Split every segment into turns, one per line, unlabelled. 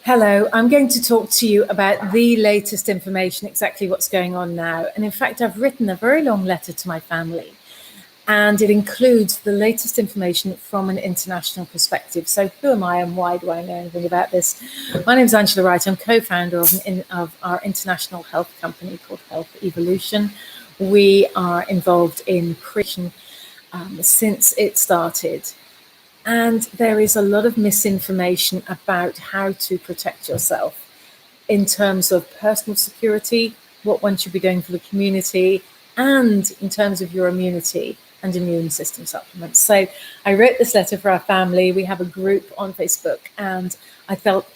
Hello, I'm going to talk to you about the latest information, exactly what's going on now. And in fact, I've written a very long letter to my family, and it includes the latest information from an international perspective. So who am I and why do I know anything about this? My name is Angela Wright. I'm co-founder of our international health company called Health Evolution. We are involved in creation since it started. And there is a lot of misinformation about how to protect yourself in terms of personal security, what one should be doing for the community, and in terms of your immunity and immune system supplements. So I wrote this letter for our family. We have a group on Facebook, and I felt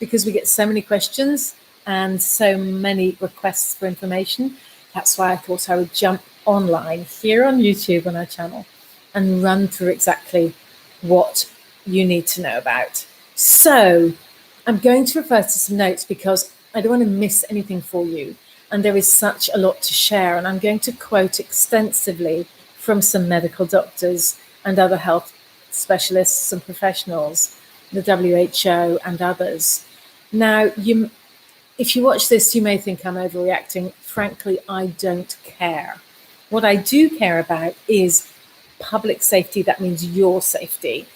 because we get so many questions and so many requests for information, that's why I thought I would jump online here on YouTube on our channel and run through exactly what you need to know about. So I'm going to refer to some notes because I don't want to miss anything for you. And there is such a lot to share. And I'm going to quote extensively from some medical doctors and other health specialists and professionals, the WHO and others. Now, if you watch this, you may think I'm overreacting. Frankly, I don't care. What I do care about is public safety. That means your safety.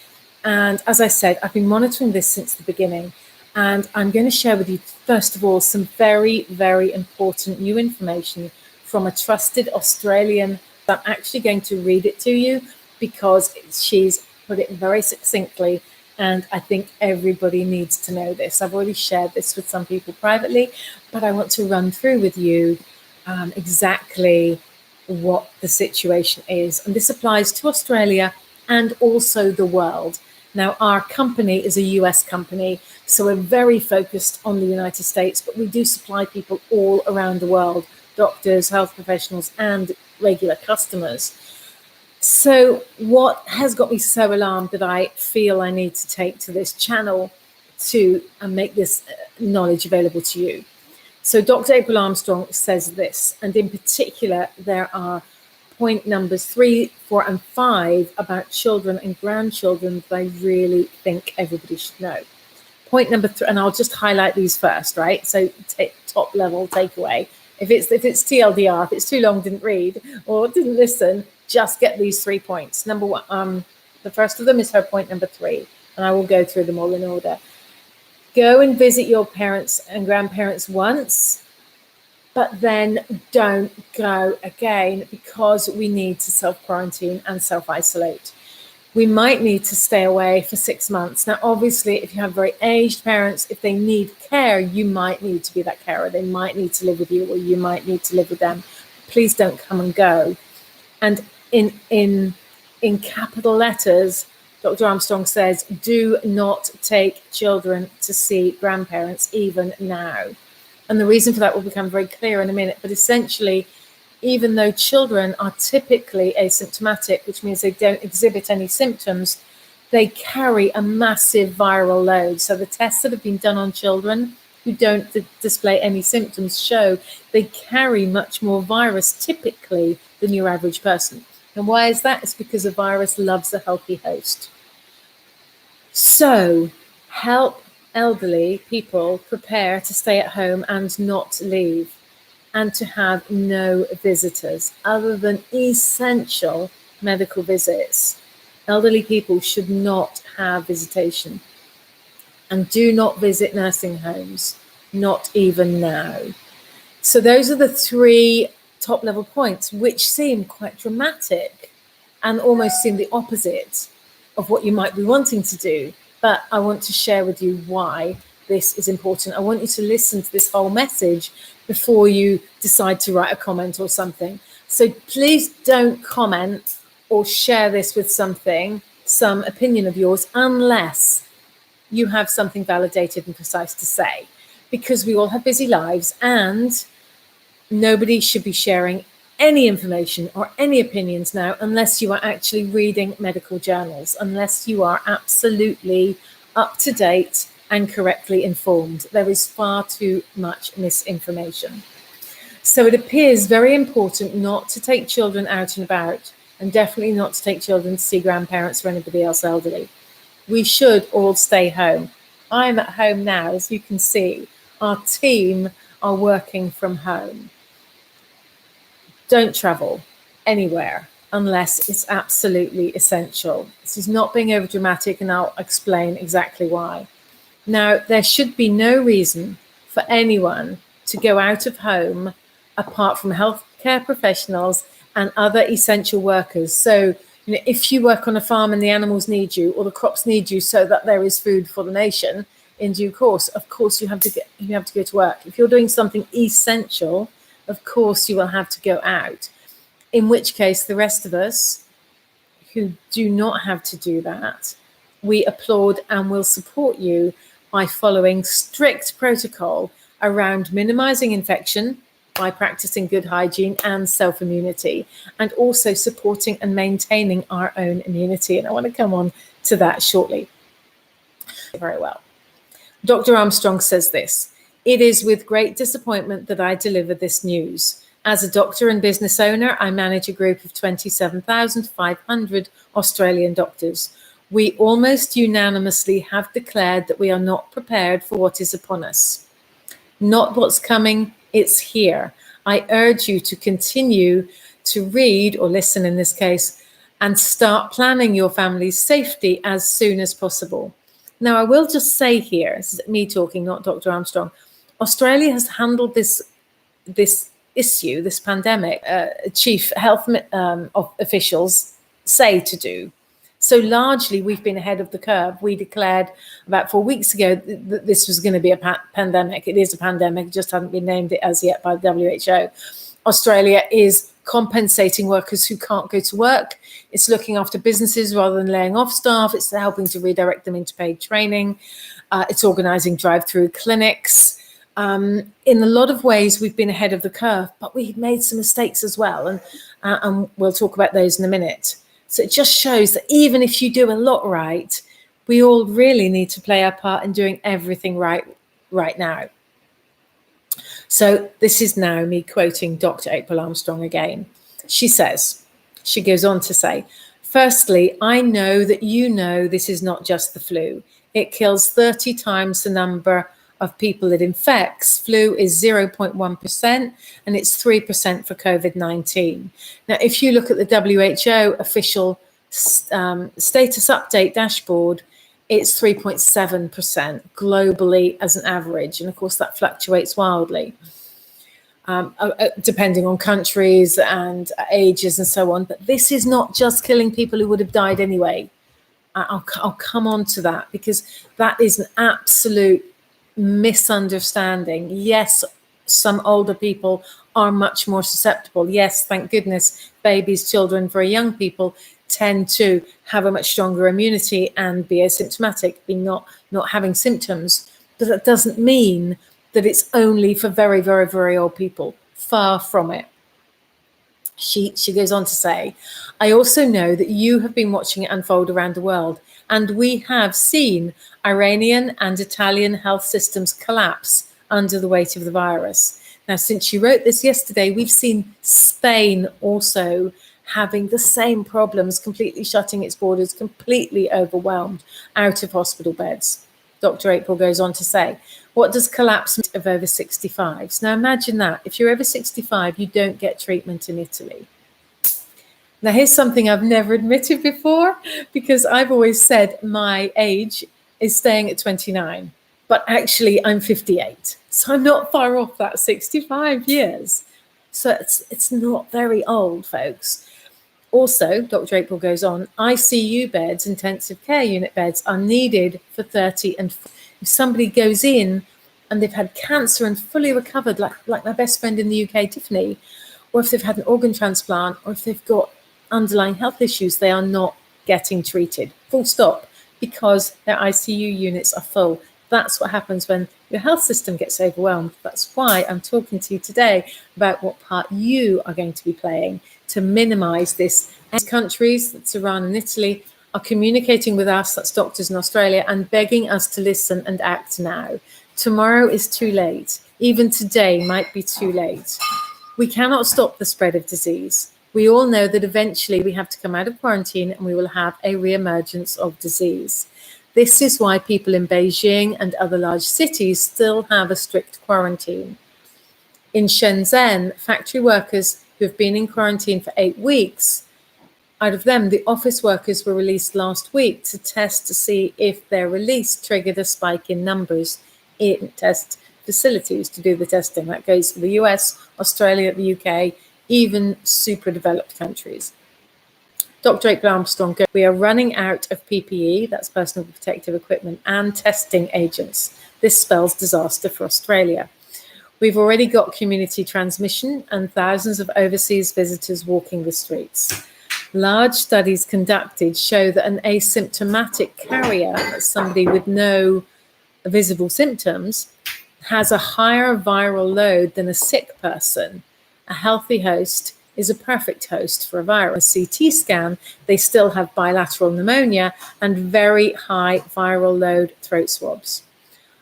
And as I said, I've been monitoring this since the beginning. And I'm going to share with you, first of all, some very, very important new information from a trusted Australian. I'm actually going to read it to you because she's put it very succinctly. And I think everybody needs to know this. I've already shared this with some people privately, but I want to run through with you exactly what the situation is. And this applies to Australia and also the world. Now, our company is a US company, so we're very focused on the United States, but we do supply people all around the world, doctors, health professionals, and regular customers. So what has got me so alarmed that I feel I need to take to this channel to make this knowledge available to you? So Dr. April Armstrong says this, and in particular, there are point numbers 3, 4, and 5 about children and grandchildren that I really think everybody should know. Point number 3, and I'll just highlight these first, right? So top level takeaway. If it's TLDR, if it's too long, didn't read or didn't listen, just get these 3 points. Number 1, the first of them is her point number 3, and I will go through them all in order. Go and visit your parents and grandparents once, but then don't go again because we need to self-quarantine and self-isolate. We might need to stay away for 6 months. Now, obviously, if you have very aged parents, if they need care, you might need to be that carer. They might need to live with you, or you might need to live with them. Please don't come and go. And in capital letters, Dr. Armstrong says, do not take children to see grandparents even now. And the reason for that will become very clear in a minute. But essentially, even though children are typically asymptomatic, which means they don't exhibit any symptoms, they carry a massive viral load. So the tests that have been done on children who don't display any symptoms show they carry much more virus typically than your average person. And why is that? It's because a virus loves a healthy host. So help elderly people prepare to stay at home and not leave, and to have no visitors other than essential medical visits. Elderly people should not have visitation, and do not visit nursing homes, not even now. So those are the 3 top level points, which seem quite dramatic and almost seem the opposite of what you might be wanting to do. But I want to share with you why this is important. I want you to listen to this whole message before you decide to write a comment or something. So please don't comment or share this with some opinion of yours, unless you have something validated and precise to say, because we all have busy lives and nobody should be sharing any information or any opinions now unless you are actually reading medical journals, unless you are absolutely up to date and correctly informed. There is far too much misinformation. So it appears very important not to take children out and about, and definitely not to take children to see grandparents or anybody else elderly. We should all stay home. I'm at home now, as you can see. Our team are working from home. Don't travel anywhere unless it's absolutely essential. This is not being over dramatic, and I'll explain exactly why. Now, there should be no reason for anyone to go out of home apart from healthcare professionals and other essential workers. So, if you work on a farm and the animals need you, or the crops need you so that there is food for the nation in due course, of course you have to go to work. If you're doing something essential, of course you will have to go out. In which case, the rest of us who do not have to do that, we applaud and will support you by following strict protocol around minimizing infection by practicing good hygiene and self-immunity, and also supporting and maintaining our own immunity. And I want to come on to that shortly. Very well. Dr. Armstrong says this: "It is with great disappointment that I deliver this news. As a doctor and business owner, I manage a group of 27,500 Australian doctors. We almost unanimously have declared that we are not prepared for what is upon us. Not what's coming, it's here. I urge you to continue to read, or listen in this case, and start planning your family's safety as soon as possible." Now, I will just say here, this is me talking, not Dr. Armstrong, Australia has handled this issue, this pandemic, chief health officials say to do. So largely, we've been ahead of the curve. We declared about 4 weeks ago that this was going to be a pandemic. It is a pandemic, it just hasn't been named it as yet by the WHO. Australia is compensating workers who can't go to work. It's looking after businesses rather than laying off staff. It's helping to redirect them into paid training. It's organising drive-through clinics. In a lot of ways, we've been ahead of the curve, but we've made some mistakes as well. And we'll talk about those in a minute. So it just shows that even if you do a lot right, we all really need to play our part in doing everything right now. So this is now me quoting Dr. April Armstrong again. She goes on to say, "Firstly, I know that you know this is not just the flu. It kills 30 times the number of people it infects. Flu is 0.1% and it's 3% for COVID-19. Now, if you look at the WHO official status update dashboard, it's 3.7% globally as an average. And of course, that fluctuates wildly, depending on countries and ages and so on. But this is not just killing people who would have died anyway. I'll come on to that, because that is an absolute misunderstanding. Yes, some older people are much more susceptible. Yes, thank goodness, babies, children, very young people tend to have a much stronger immunity and be asymptomatic, be not having symptoms. But that doesn't mean that it's only for very, very, very old people. Far from it. She goes on to say, "I also know that you have been watching it unfold around the world, and we have seen Iranian and Italian health systems collapse under the weight of the virus. Now, since you wrote this yesterday, we've seen Spain also having the same problems, completely shutting its borders, completely overwhelmed, out of hospital beds." Dr. April goes on to say, "What does collapse mean of over 65s? Now imagine that. If you're over 65, you don't get treatment in Italy." Now here's something I've never admitted before, because I've always said my age is staying at 29, but actually I'm 58. So I'm not far off that 65 years. So it's not very old, folks. Also, Dr. April goes on, ICU beds, intensive care unit beds, are needed for 30 and 40. If somebody goes in and they've had cancer and fully recovered, like my best friend in the UK, Tiffany, or if they've had an organ transplant, or if they've got underlying health issues, they are not getting treated. Full stop, because their ICU units are full. That's what happens when your health system gets overwhelmed. That's why I'm talking to you today about what part you are going to be playing to minimize this. As countries, that's Iran and Italy, are communicating with us, that's doctors in Australia, and begging us to listen and act now. Tomorrow is too late. Even today might be too late. We cannot stop the spread of disease. We all know that eventually we have to come out of quarantine and we will have a reemergence of disease. This is why people in Beijing and other large cities still have a strict quarantine. In Shenzhen, factory workers who have been in quarantine for 8 weeks, out of them, the office workers were released last week to test to see if their release triggered a spike in numbers in test facilities to do the testing. That goes for the US, Australia, the UK, even super developed countries. Dr. April Armstrong, we are running out of PPE, that's personal protective equipment, and testing agents. This spells disaster for Australia. We've already got community transmission and thousands of overseas visitors walking the streets. Large studies conducted show that an asymptomatic carrier, somebody with no visible symptoms, has a higher viral load than a sick person. A healthy host is a perfect host for a virus. CT scan, they still have bilateral pneumonia and very high viral load throat swabs.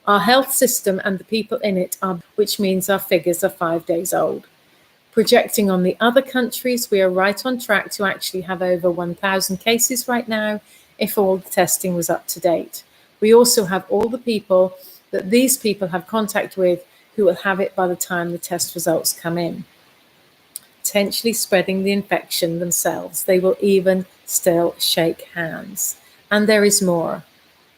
Our health system and the people in it are, which means our figures are 5 days old. Projecting on the other countries, we are right on track to actually have over 1,000 cases right now if all the testing was up to date. We also have all the people that these people have contact with who will have it by the time the test results come in, potentially spreading the infection themselves. They will even still shake hands. And there is more.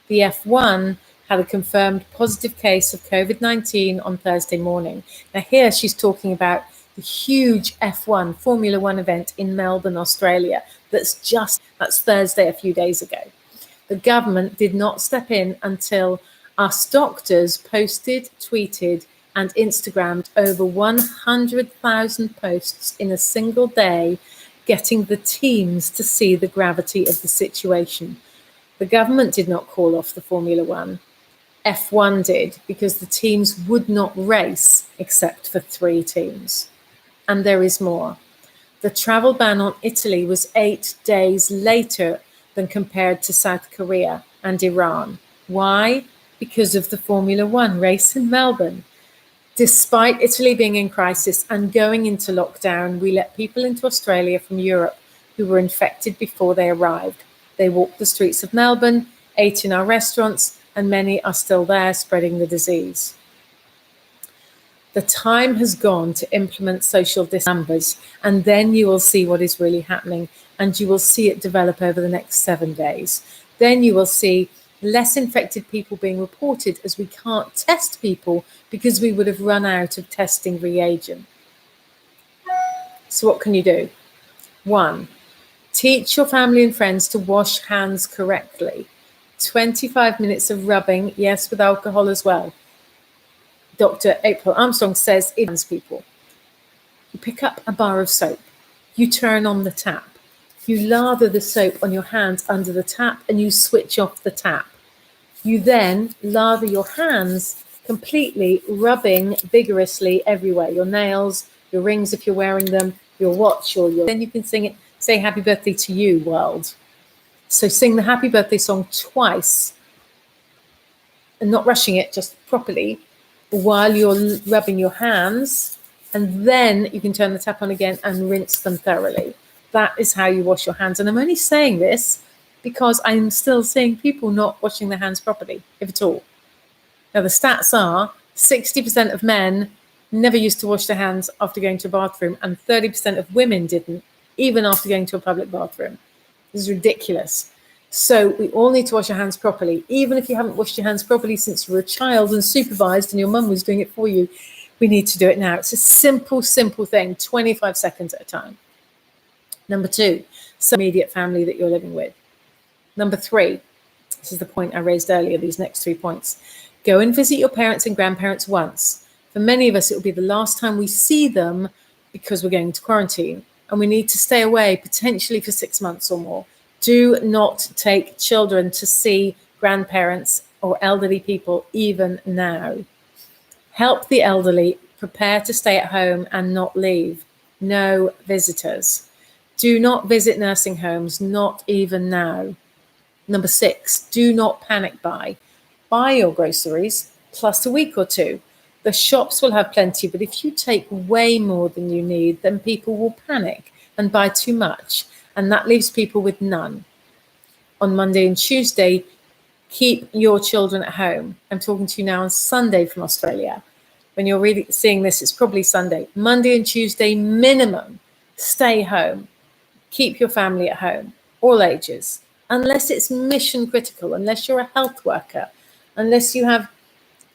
The F1 had a confirmed positive case of COVID-19 on Thursday morning. Now here she's talking about the huge F1 Formula One event in Melbourne, Australia. That's Thursday a few days ago. The government did not step in until us doctors posted, tweeted, and Instagrammed over 100,000 posts in a single day, getting the teams to see the gravity of the situation. The government did not call off the Formula One. F1 did, because the teams would not race except for 3 teams. And there is more. The travel ban on Italy was 8 days later than compared to South Korea and Iran. Why? Because of the Formula One race in Melbourne. Despite Italy being in crisis and going into lockdown, we let people into Australia from Europe who were infected before they arrived. They walked the streets of Melbourne, ate in our restaurants, and many are still there spreading the disease. The time has gone to implement social numbers, and then you will see what is really happening, and you will see it develop over the next 7 days. Then you will see less infected people being reported, as we can't test people because we would have run out of testing reagent. So what can you do? 1, teach your family and friends to wash hands correctly. 25 minutes of rubbing, yes, with alcohol as well. Dr. April Armstrong says it hands people. You pick up a bar of soap, you turn on the tap, you lather the soap on your hands under the tap and you switch off the tap. You then lather your hands completely, rubbing vigorously everywhere, your nails, your rings if you're wearing them, your watch, or then you can say happy birthday to you, world. So sing the happy birthday song twice and not rushing it, just properly, while you're rubbing your hands, and then you can turn the tap on again and rinse them thoroughly. That is how you wash your hands. And I'm only saying this because I'm still seeing people not washing their hands properly, if at all. Now, the stats are 60% of men never used to wash their hands after going to a bathroom, and 30% of women didn't, even after going to a public bathroom. This is ridiculous. So we all need to wash our hands properly. Even if you haven't washed your hands properly since you were a child and supervised and your mum was doing it for you, we need to do it now. It's a simple, simple thing, 25 seconds at a time. Number 2, some immediate family that you're living with. Number 3, this is the point I raised earlier, these next 3 points. Go and visit your parents and grandparents once. For many of us, it will be the last time we see them because we're going into quarantine, and we need to stay away potentially for 6 months or more. Do not take children to see grandparents or elderly people even now. Help the elderly prepare to stay at home and not leave. No visitors. Do not visit nursing homes, not even now. Number 6, do not panic buy. Buy your groceries plus a week or 2. The shops will have plenty, but if you take way more than you need, then people will panic and buy too much, and that leaves people with none. On Monday and Tuesday, Keep your children at home. I'm talking to you now on Sunday from Australia. When you're really seeing this, it's probably Sunday. Monday and Tuesday minimum, stay home. Keep your family at home, all ages, unless it's mission critical, unless you're a health worker, unless you have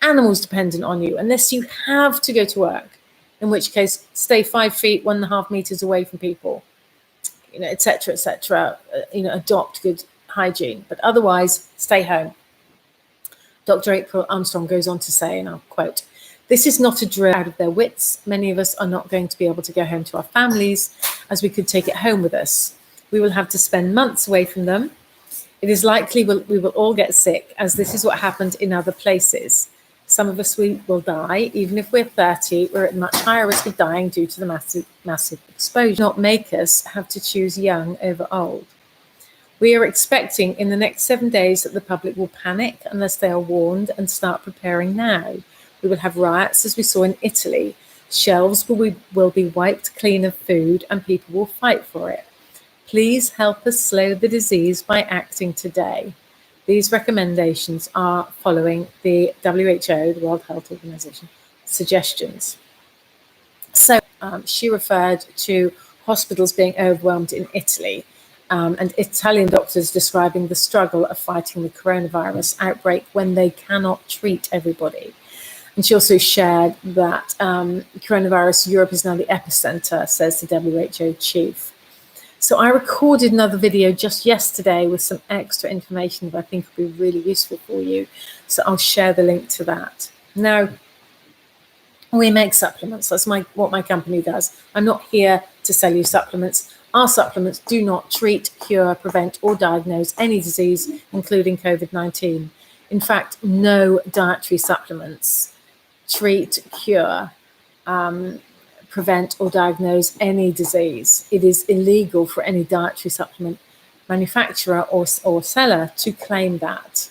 animals dependent on you, unless you have to go to work, in which case stay 5 feet, 1.5 meters away from people, et cetera, et cetera. Adopt good hygiene, but otherwise stay home. Dr. April Armstrong goes on to say, and I'll quote, "This is not a drill out of their wits. Many of us are not going to be able to go home to our families as we could take it home with us. We will have to spend months away from them. It is likely we will all get sick, as this is what happened in other places. Some of us will die. Even if we're 30, we're at much higher risk of dying due to the massive exposure. Not make us have to choose young over old. We are expecting in the next 7 days that the public will panic unless they are warned and start preparing now. We will have riots as we saw in Italy. Shelves will be wiped clean of food and people will fight for it. Please help us slow the disease by acting today." These recommendations are following the WHO, the World Health Organization, suggestions. So she referred to hospitals being overwhelmed in Italy. And Italian doctors describing the struggle of fighting the coronavirus outbreak when they cannot treat everybody. And she also shared that coronavirus Europe is now the epicenter, says the WHO chief. So I recorded another video just yesterday with some extra information that I think will be really useful for you. So I'll share the link to that. Now, we make supplements. That's what my company does. I'm not here to sell you supplements. Our supplements do not treat, cure, prevent, or diagnose any disease, including COVID-19. In fact, no dietary supplements treat, cure, prevent, or diagnose any disease. It is illegal for any dietary supplement manufacturer or seller to claim that.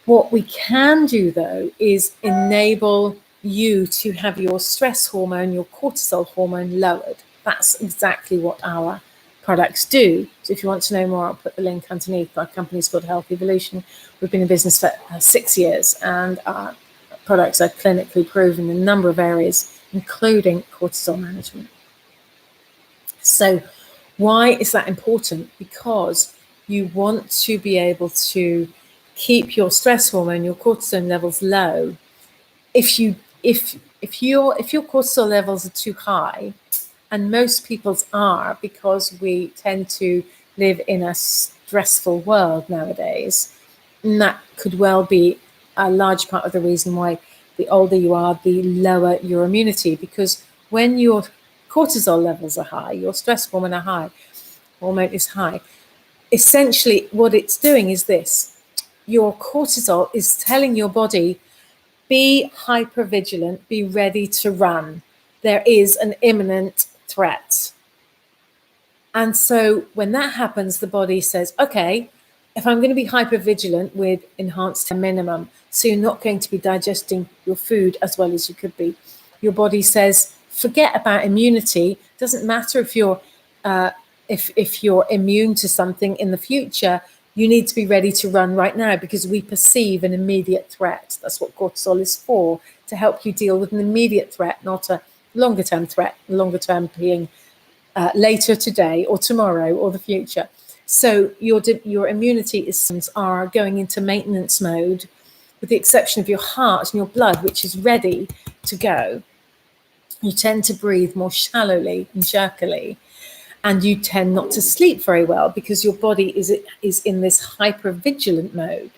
What we can do, though, is enable you to have your stress hormone, your cortisol hormone lowered. That's exactly what our products do. So if you want to know more, I'll put the link underneath. Our company's called Health Evolution. We've been in business for 6 years, and our products are clinically proven in a number of areas, including cortisol management. So why is that important? Because you want to be able to keep your stress hormone, your cortisol levels low. If your cortisol levels are too high, and most people's are, because we tend to live in a stressful world nowadays, and that could well be a large part of the reason why the older you are, the lower your immunity, because when your cortisol levels are high, your stress hormone is high, essentially what it's doing is this: your cortisol is telling your body, be hypervigilant, be ready to run. There is an imminent threat. And so when that happens, the body says, okay, if I'm going to be hypervigilant with enhanced minimum, so you're not going to be digesting your food as well as you could be, your body says, forget about immunity. Doesn't matter if you're immune to something in the future. You need to be ready to run right now, because we perceive an immediate threat. That's what cortisol is for, to help you deal with an immediate threat, not a longer term threat, longer term being later today or tomorrow or the future. So your immunity systems are going into maintenance mode, with the exception of your heart and your blood, which is ready to go. You tend to breathe more shallowly and jerkily, and you tend not to sleep very well because your body is in this hypervigilant mode.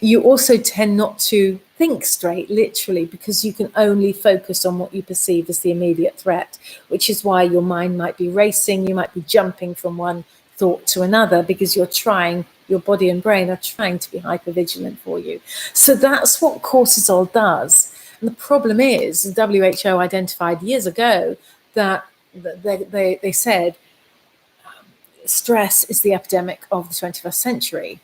You also tend not to think straight, literally, because you can only focus on what you perceive as the immediate threat, which is why your mind might be racing. You might be jumping from one thought to another, because your body and brain are trying to be hypervigilant for you. So that's what cortisol does. And the problem is, the WHO identified years ago that they said stress is the epidemic of the 21st century,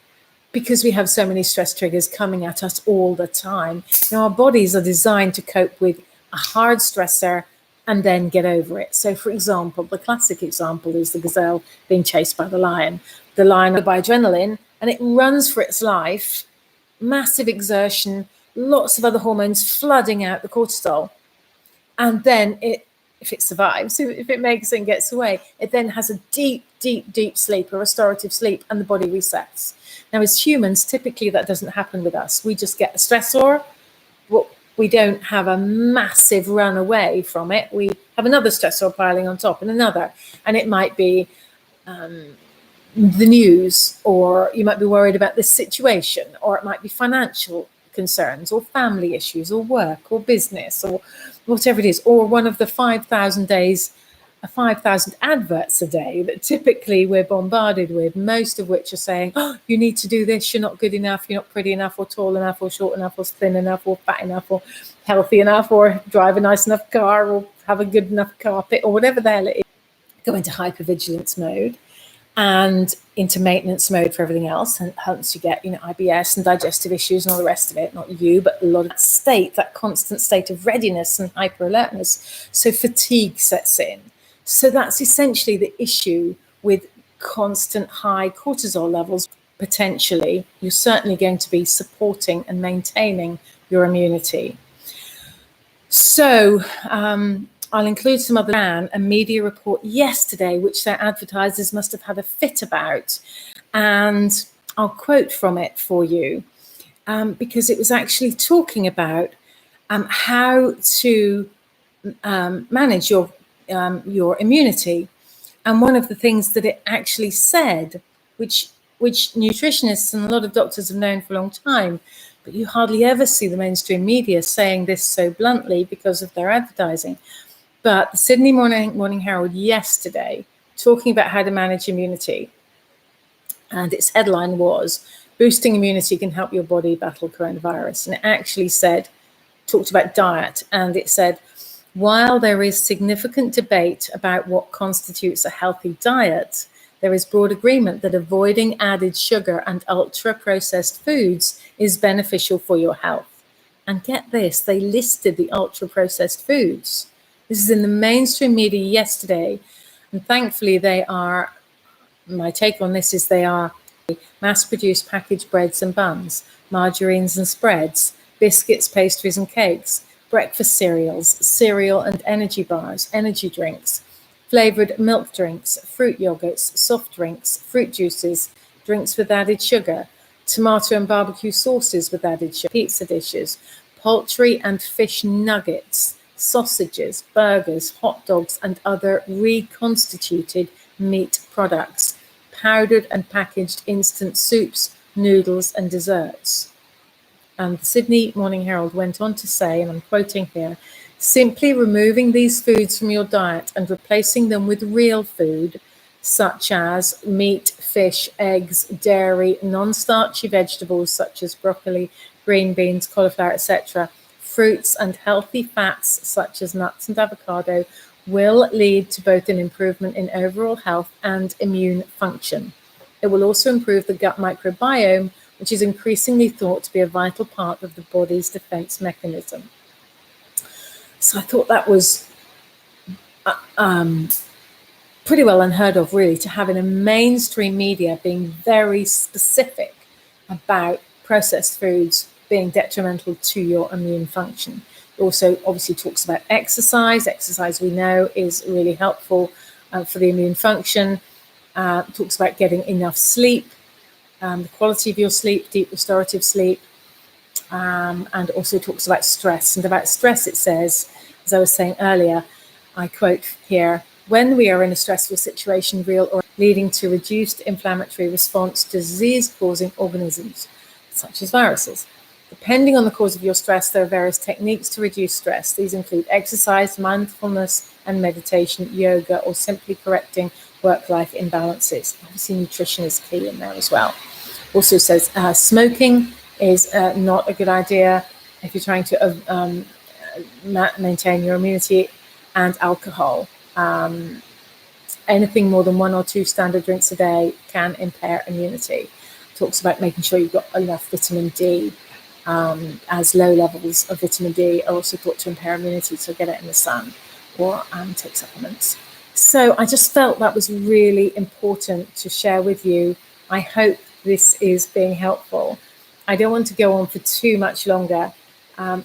because we have so many stress triggers coming at us all the time. Now, our bodies are designed to cope with a hard stressor and then get over it. So, for example, the classic example is the gazelle being chased by the lion. The lion, by adrenaline, and it runs for its life, massive exertion, lots of other hormones flooding out the cortisol. And then if it survives, if it makes it and gets away, it then has a deep, deep, deep sleep, a restorative sleep, and the body resets. Now, as humans, typically that doesn't happen with us. We just get a stressor. We don't have a massive run away from it. We have another stressor piling on top and another. And it might be the news, or you might be worried about this situation, or it might be financial concerns, or family issues, or work, or business, or whatever it is, or one of the 5,000 adverts a day that typically we're bombarded with, most of which are saying, oh, you need to do this, you're not good enough, you're not pretty enough, or tall enough, or short enough, or thin enough, or fat enough, or healthy enough, or drive a nice enough car, or have a good enough carpet, or whatever the hell it is. Go into hypervigilance mode and into maintenance mode for everything else. And hence you get, IBS and digestive issues and all the rest of it. Not you, but a lot of that state, that constant state of readiness and hyper alertness. So fatigue sets in. So that's essentially the issue with constant high cortisol levels. Potentially, you're certainly going to be supporting and maintaining your immunity. So I'll include some other a media report yesterday, which their advertisers must have had a fit about. And I'll quote from it for you, because it was actually talking about how to manage your immunity. And one of the things that it actually said, which nutritionists and a lot of doctors have known for a long time, but you hardly ever see the mainstream media saying this so bluntly because of their advertising. But the Sydney Morning Herald yesterday, talking about how to manage immunity, and its headline was, boosting immunity can help your body battle coronavirus. And it actually talked about diet, and it said, while there is significant debate about what constitutes a healthy diet, there is broad agreement that avoiding added sugar and ultra-processed foods is beneficial for your health. And get this, they listed the ultra-processed foods. This is in the mainstream media yesterday, and thankfully my take on this is they are mass-produced packaged breads and buns, margarines and spreads, biscuits, pastries and cakes, breakfast cereal and energy bars, energy drinks, flavored milk drinks, fruit yogurts, soft drinks, fruit juices, drinks with added sugar, tomato and barbecue sauces with added sugar, pizza dishes, poultry and fish nuggets, sausages, burgers, hot dogs, and other reconstituted meat products, powdered and packaged instant soups, noodles, and desserts. And the Sydney Morning Herald went on to say, and I'm quoting here, simply removing these foods from your diet and replacing them with real food, such as meat, fish, eggs, dairy, non-starchy vegetables such as broccoli, green beans, cauliflower, etc., fruits and healthy fats such as nuts and avocado will lead to both an improvement in overall health and immune function. It will also improve the gut microbiome, which is increasingly thought to be a vital part of the body's defense mechanism. So I thought that was pretty well unheard of, really, to have in a mainstream media being very specific about processed foods being detrimental to your immune function. It also obviously talks about exercise. Exercise, we know, is really helpful for the immune function. Talks about getting enough sleep, the quality of your sleep, deep restorative sleep, and also talks about stress. And about stress, it says, as I was saying earlier, I quote here, when we are in a stressful situation, real or leading to reduced inflammatory response to disease-causing organisms, such as viruses. Depending on the cause of your stress, there are various techniques to reduce stress. These include exercise, mindfulness and meditation, yoga, or simply correcting work-life imbalances. Obviously, nutrition is key in there as well. Also says smoking is not a good idea if you're trying to maintain your immunity, and alcohol. Anything more than 1 or 2 standard drinks a day can impair immunity. Talks about making sure you've got enough vitamin D, as low levels of vitamin D are also thought to impair immunity, so get it in the sun or take supplements. So I just felt that was really important to share with you. I hope this is being helpful. I don't want to go on for too much longer,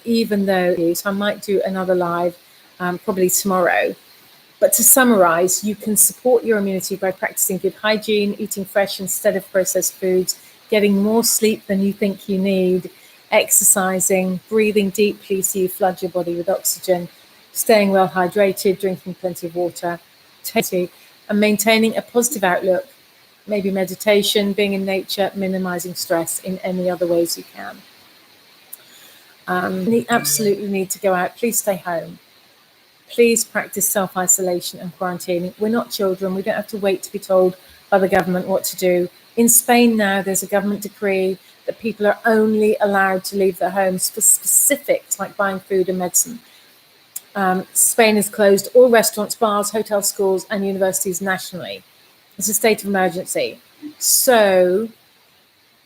even though so I might do another live probably tomorrow. But to summarize, you can support your immunity by practicing good hygiene, eating fresh instead of processed foods, getting more sleep than you think you need, exercising, breathing deeply so you flood your body with oxygen, staying well hydrated, drinking plenty of water, and maintaining a positive outlook, maybe meditation, being in nature, minimizing stress in any other ways you can. You absolutely need to go out. Please stay home. Please practice self-isolation and quarantining. We're not children. We don't have to wait to be told by the government what to do. In Spain now, there's a government decree that people are only allowed to leave their homes for specifics like buying food and medicine. Spain has closed all restaurants, bars, hotels, schools, and universities nationally. It's a state of emergency. So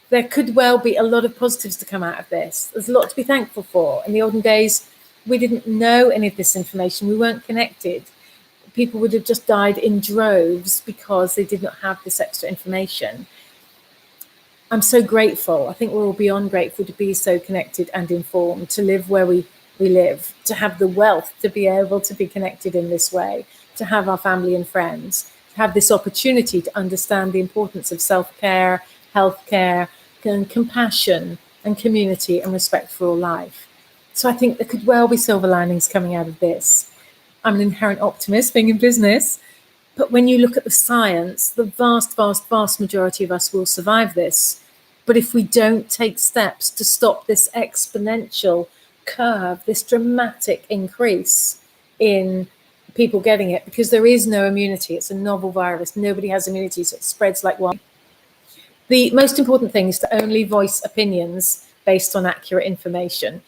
there could well be a lot of positives to come out of this. There's a lot to be thankful for. In the olden days, we didn't know any of this information. We weren't connected. People would have just died in droves because they did not have this extra information. I'm so grateful. I think we're all beyond grateful to be so connected and informed, to live where we live, to have the wealth to be able to be connected in this way, to have our family and friends, to have this opportunity to understand the importance of self-care, healthcare, and compassion and community and respect for all life. So I think there could well be silver linings coming out of this. I'm an inherent optimist being in business, but when you look at the science, the vast, vast, vast majority of us will survive this. But if we don't take steps to stop this exponential curve, this dramatic increase in people getting it, because there is no immunity, it's a novel virus, nobody has immunity, so it spreads like wildfire. The most important thing is to only voice opinions based on accurate information.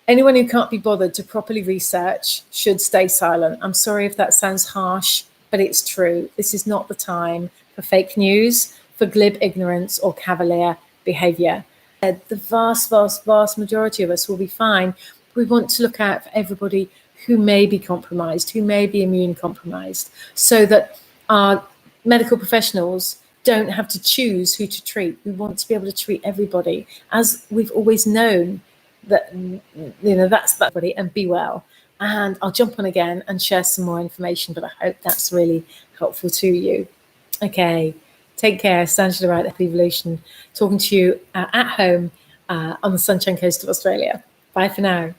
Anyone who can't be bothered to properly research should stay silent. I'm sorry if that sounds harsh, but it's true. This is not the time for fake news, for glib ignorance or cavalier behavior. The vast, vast, vast majority of us will be fine. We want to look out for everybody who may be compromised, who may be immune compromised, so that our medical professionals don't have to choose who to treat. We want to be able to treat everybody as we've always known that, that's that body, and be well. And I'll jump on again and share some more information, but I hope that's really helpful to you. Okay, take care. Angela Wright, Healthy Evolution, talking to you at home on the Sunshine Coast of Australia. Bye for now.